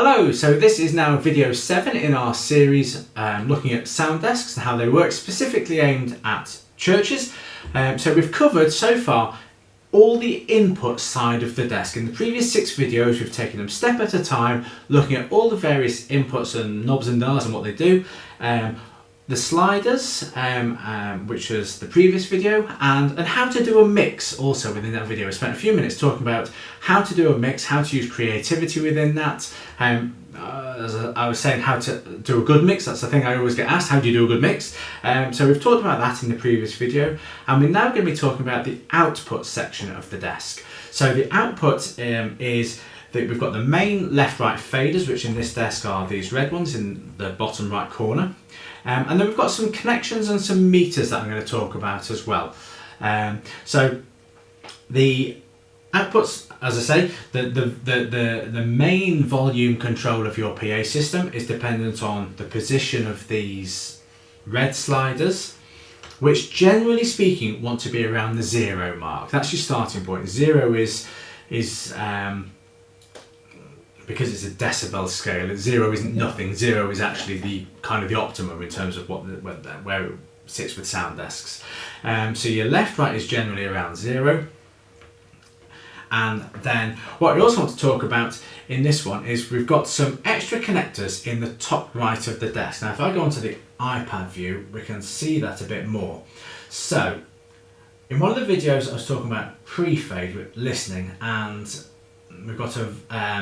Hello, so this is now video 7 in our series looking at sound desks and how they work, specifically aimed at churches. So we've covered so far all the input side of the desk. In the previous 6 videos we've taken them step at a time, looking at all the various inputs and knobs and dials and what they do. The sliders, which was the previous video, and how to do a mix also within that video. I spent a few minutes talking about how to do a mix, how to use creativity within that. As I was saying, how to do a good mix, that's the thing I always get asked, how do you do a good mix? So we've talked about that in the previous video, and we're now going to be talking about the output section of the desk. So the output is that we've got the main left-right faders, which in this desk are these red ones in the bottom right corner. And then we've got some connections and some meters that I'm going to talk about as well. So the outputs, as I say, the main volume control of your PA system is dependent on the position of these red sliders, which generally speaking want to be around the 0 mark. That's your starting point. 0 is because it's a decibel scale, 0 isn't nothing. 0 is actually the kind of the optimum in terms of where it sits with sound desks. So your left right is generally around 0. And then what I also want to talk about in this one is we've got some extra connectors in the top right of the desk. Now if I go onto the iPad view, we can see that a bit more. So in one of the videos I was talking about pre-fade with listening, and we've got a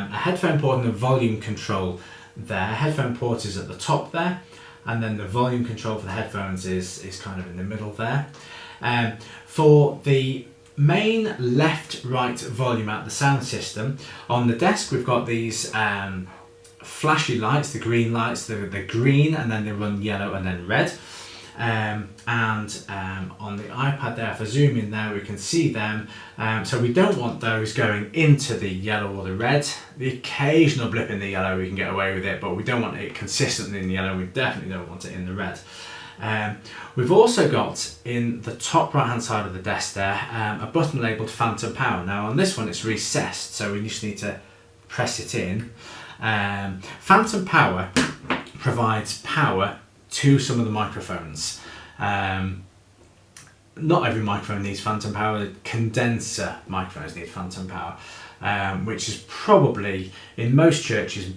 headphone port and a volume control there. Headphone port is at the top there, and then the volume control for the headphones is kind of in the middle there. For the main left-right volume out the sound system, on the desk we've got these flashy lights, the green lights, the green, and then they run yellow and then red. And on the iPad there, if I zoom in there, we can see them. So we don't want those going into the yellow or the red. The occasional blip in the yellow, we can get away with it, but we don't want it consistently in the yellow. We definitely don't want it in the red. We've also got in the top right hand side of the desk there a button labelled Phantom Power. Now on this one it's recessed, so we just need to press it in. Phantom Power provides power to some of the microphones. Not every microphone needs phantom power. The condenser microphones need phantom power, which is probably in most churches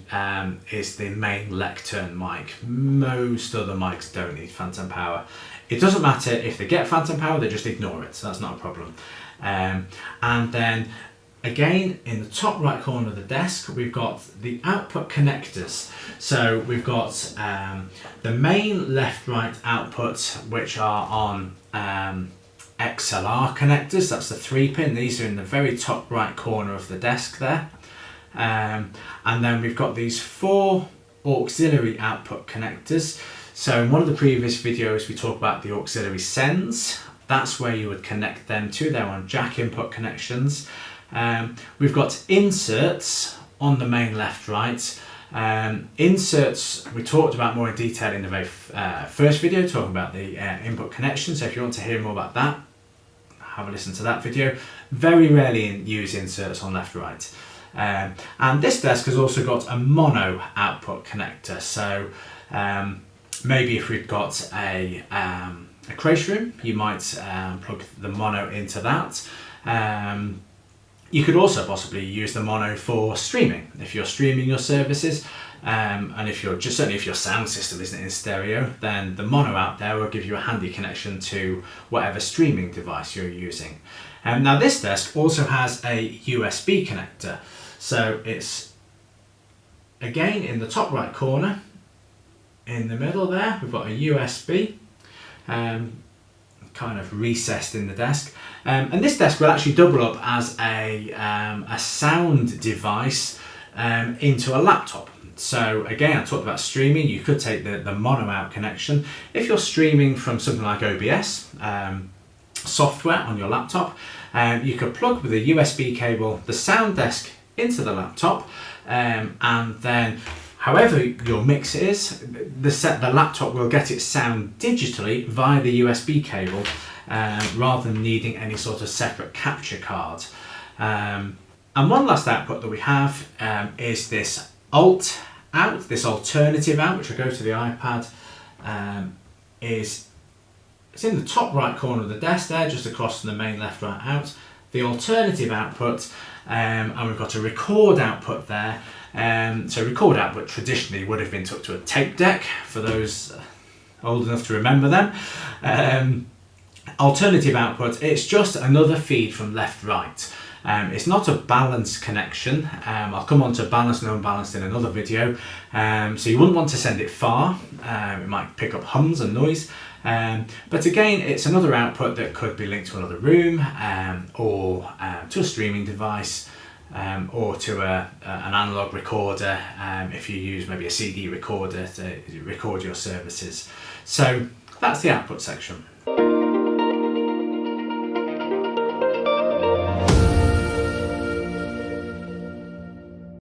is the main lectern mic. Most other mics don't need phantom power. It doesn't matter if they get phantom power, they just ignore it, so that's not a problem. And then again, in the top right corner of the desk, we've got the output connectors. So we've got the main left-right outputs, which are on XLR connectors. That's the 3-pin. These are in the very top right corner of the desk there. And then we've got these 4 auxiliary output connectors. So in one of the previous videos, we talked about the auxiliary sends. That's where you would connect them to. They're on jack input connections. We've got inserts on the main left-right. Inserts we talked about more in detail in the very first video, talking about the input connection. So if you want to hear more about that, have a listen to that video. Very rarely use inserts on left-right. And this desk has also got a mono output connector. So maybe if we've got a creche room, you might plug the mono into that. You could also possibly use the mono for streaming, if you're streaming your services, and if you're certainly if your sound system isn't in stereo, then the mono out there will give you a handy connection to whatever streaming device you're using. Now this desk also has a USB connector, so it's again in the top right corner, in the middle there, we've got a USB. Kind of recessed in the desk, and this desk will actually double up as a sound device into a laptop. So again, I talked about streaming. You could take the mono out connection if you're streaming from something like OBS software on your laptop. You could plug with a USB cable the sound desk into the laptop, and then however your mix is, the laptop will get its sound digitally via the USB cable rather than needing any sort of separate capture card. And one last output that we have is this Alt out, this alternative out, which I go to the iPad, it's in the top right corner of the desk there, just across from the main left right out. The alternative output, and we've got a record output there. So record output traditionally would have been took to a tape deck, for those old enough to remember them. Alternative output, it's just another feed from left right. It's not a balanced connection. I'll come on to balanced and unbalanced in another video. So you wouldn't want to send it far. It might pick up hums and noise. But again, it's another output that could be linked to another room, or to a streaming device, or to an analog recorder, if you use maybe a CD recorder to record your services. So that's the output section.